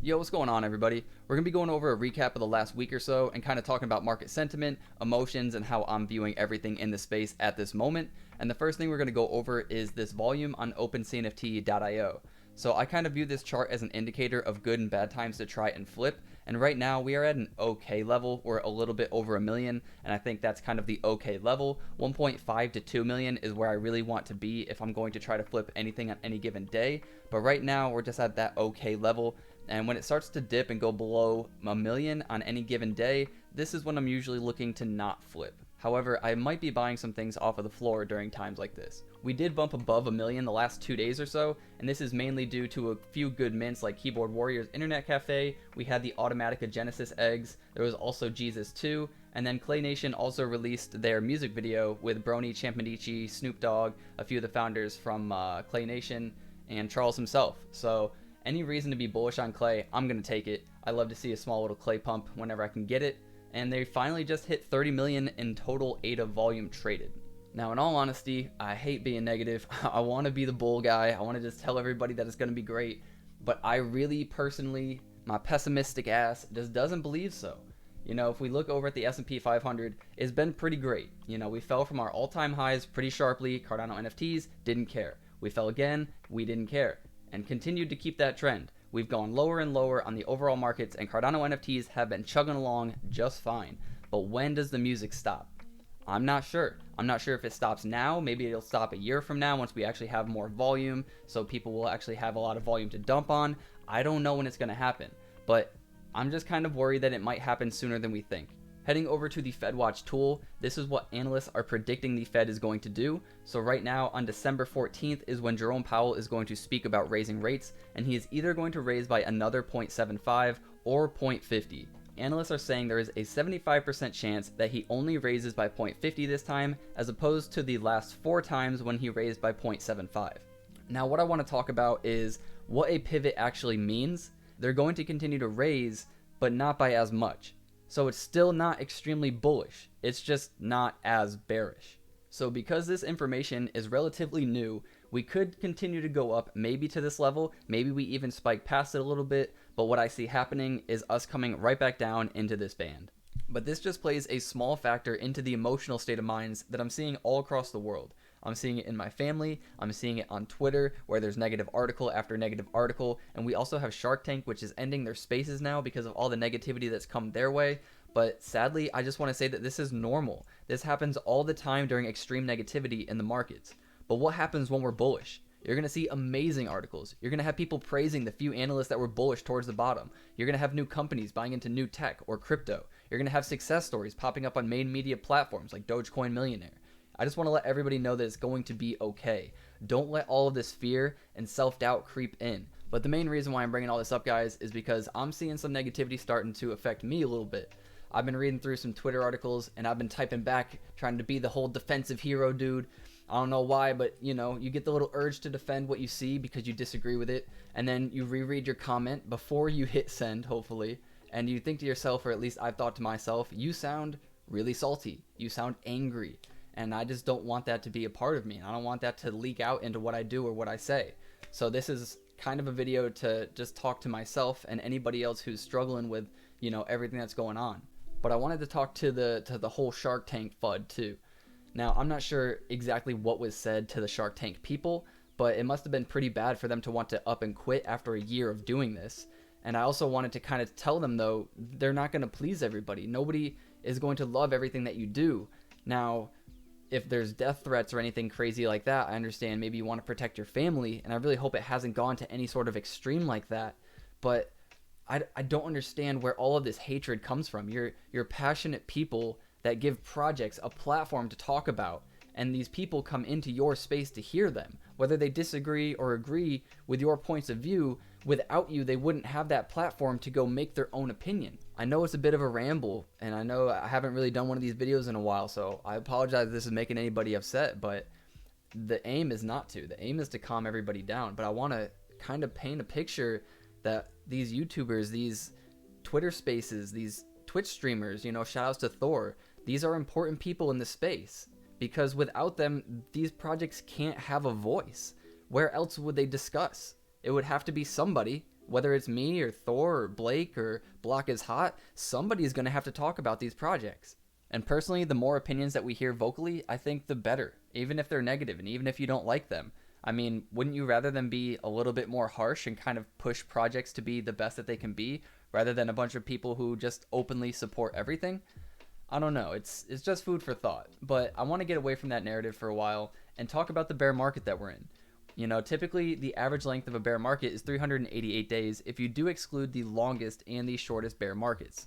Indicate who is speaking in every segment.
Speaker 1: Yo, what's going on, everybody? We're going to be going over a recap of the last week or so and kind of talking about market sentiment, emotions, and how I'm viewing everything in the space at this moment. And the first thing we're going to go over is this volume on OpenCNFT.io. So I kind of view this chart as an indicator of good and bad times to try and flip. And right now we are at an okay level. We're a little bit over a million, and I think that's kind of the okay level. 1.5 to 2 million is where I really want to be if I'm going to try to flip anything on any given day. But right now we're just at that okay level. And when it starts to dip and go below a million on any given day, this is when I'm usually looking to not flip. However, I might be buying some things off of the floor during times like this. We did bump above a million the last 2 days or so, and this is mainly due to a few good mints like Keyboard Warriors Internet Cafe, we had the Automatica Genesis eggs, there was also Jesus 2, and then Clay Nation also released their music video with Brony, Champmedici, Snoop Dogg, a few of the founders from Clay Nation, and Charles himself. So any reason to be bullish on Clay, I'm going to take it. I love to see a small little Clay pump whenever I can get it. And they finally just hit 30 million in total ADA volume traded. Now, in all honesty, I hate being negative. I want to be the bull guy. I want to just tell everybody that it's going to be great. But I really personally, my pessimistic ass just doesn't believe so. You know, if we look over at the S&P 500, it's been pretty great. You know, we fell from our all-time highs pretty sharply. Cardano NFTs didn't care. We fell again, we didn't care. And continued to keep that trend. We've gone lower and lower on the overall markets, and Cardano NFTs have been chugging along just fine. But when does the music stop? I'm not sure. I'm not sure if it stops now. Maybe it'll stop a year from now once we actually have more volume, so people will actually have a lot of volume to dump on. I don't know when it's going to happen, but I'm just kind of worried that it might happen sooner than we think. Heading over to the FedWatch tool, this is what analysts are predicting the Fed is going to do. So right now on December 14th is when Jerome Powell is going to speak about raising rates, and he is either going to raise by another 0.75 or 0.50. Analysts are saying there is a 75% chance that he only raises by 0.50 this time, as opposed to the last 4 times when he raised by 0.75. Now what I want to talk about is what a pivot actually means. They're going to continue to raise, but not by as much. So it's still not extremely bullish, it's just not as bearish. So because this information is relatively new, we could continue to go up maybe to this level, maybe we even spike past it a little bit, but what I see happening is us coming right back down into this band. But this just plays a small factor into the emotional state of minds that I'm seeing all across the world. I'm seeing it in my family, I'm seeing it on Twitter where there's negative article after negative article, and we also have Shark Tank, which is ending their spaces now because of all the negativity that's come their way. But sadly, I just want to say that this is normal. This happens all the time during extreme negativity in the markets. But what happens when we're bullish? You're going to see amazing articles. You're going to have people praising the few analysts that were bullish towards the bottom. You're going to have new companies buying into new tech or crypto. You're going to have success stories popping up on main media platforms like Dogecoin Millionaire. I just want to let everybody know that it's going to be okay. Don't let all of this fear and self-doubt creep in. But the main reason why I'm bringing all this up, guys, is because I'm seeing some negativity starting to affect me a little bit. I've been reading through some Twitter articles, and I've been typing back, trying to be the whole defensive hero dude. I don't know why, but you know, you get the little urge to defend what you see because you disagree with it, and then you reread your comment before you hit send, hopefully, and you think to yourself, or at least I've thought to myself, you sound really salty, you sound angry, and I just don't want that to be a part of me. I don't want that to leak out into what I do or what I say. So this is kind of a video to just talk to myself and anybody else who's struggling with, you know, everything that's going on. But I wanted to talk to the whole Shark Tank FUD too. Now, I'm not sure exactly what was said to the Shark Tank people, but it must have been pretty bad for them to want to up and quit after a year of doing this. And I also wanted to kind of tell them, though, they're not going to please everybody. Nobody is going to love everything that you do. Now, if there's death threats or anything crazy like that, I understand maybe you want to protect your family, and I really hope it hasn't gone to any sort of extreme like that. But I don't understand where all of this hatred comes from. You're passionate people that give projects a platform to talk about, and these people come into your space to hear them. Whether they disagree or agree with your points of view, without you, they wouldn't have that platform to go make their own opinion. I know it's a bit of a ramble, and I know I haven't really done one of these videos in a while, so I apologize if this is making anybody upset, but the aim is not to. The aim is to calm everybody down, but I want to kind of paint a picture that these YouTubers, these Twitter spaces, these Twitch streamers, you know, shout outs to Thor, these are important people in the space, because without them, these projects can't have a voice. Where else would they discuss? It would have to be somebody Whether it's me or Thor or Blake or Block is Hot, somebody's going to have to talk about these projects. And personally, the more opinions that we hear vocally, I think the better, even if they're negative and even if you don't like them. I mean, wouldn't you rather them be a little bit more harsh and kind of push projects to be the best that they can be, rather than a bunch of people who just openly support everything? I don't know, it's just food for thought, but I want to get away from that narrative for a while and talk about the bear market that we're in. You know, typically the average length of a bear market is 388 days if you do exclude the longest and the shortest bear markets.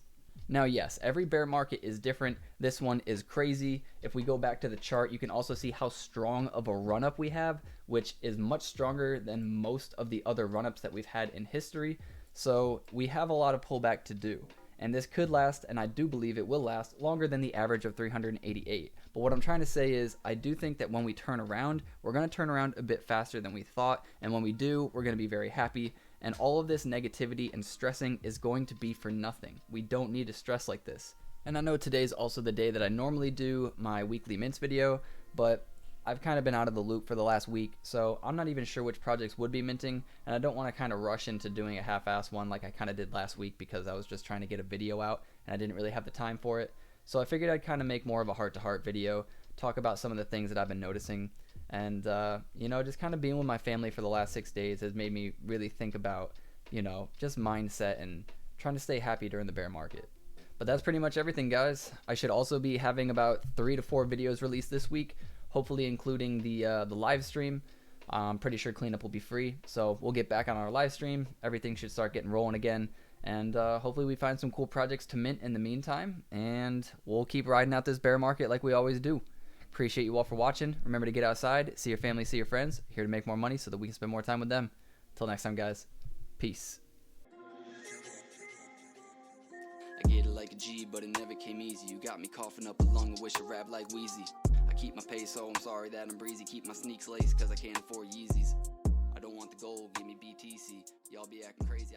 Speaker 1: Now, yes, every bear market is different. This one is crazy. If we go back to the chart, you can also see how strong of a run-up we have, which is much stronger than most of the other run-ups that we've had in history. So we have a lot of pullback to do. And this could last, and I do believe it will last, longer than the average of 388. But what I'm trying to say is, I do think that when we turn around, we're going to turn around a bit faster than we thought. And when we do, we're going to be very happy. And all of this negativity and stressing is going to be for nothing. We don't need to stress like this. And I know today's also the day that I normally do my weekly mints video, but I've kind of been out of the loop for the last week, so I'm not even sure which projects would be minting, and I don't want to kind of rush into doing a half-ass one like I kind of did last week because I was just trying to get a video out and I didn't really have the time for it. So I figured I'd kind of make more of a heart-to-heart video, talk about some of the things that I've been noticing, and you know, just kind of being with my family for the last 6 days has made me really think about, you know, just mindset and trying to stay happy during the bear market. But that's pretty much everything, guys. I should also be having about 3 to 4 videos released this week, hopefully including the live stream. I'm pretty sure cleanup will be free, so we'll get back on our live stream. Everything should start getting rolling again, and hopefully we find some cool projects to mint in the meantime, and we'll keep riding out this bear market like we always do. Appreciate you all for watching. Remember to get outside, see your family, see your friends. Here to make more money so that we can spend more time with them. Till next time, guys. Peace.
Speaker 2: I get it like a G, but it never came easy. You got me coughing up a lung, I wish I rap like Wheezy. I keep my pace, so I'm sorry that I'm breezy. Keep my sneaks laced, cause I can't afford Yeezys. I don't want the gold, give me BTC. Y'all be acting crazy.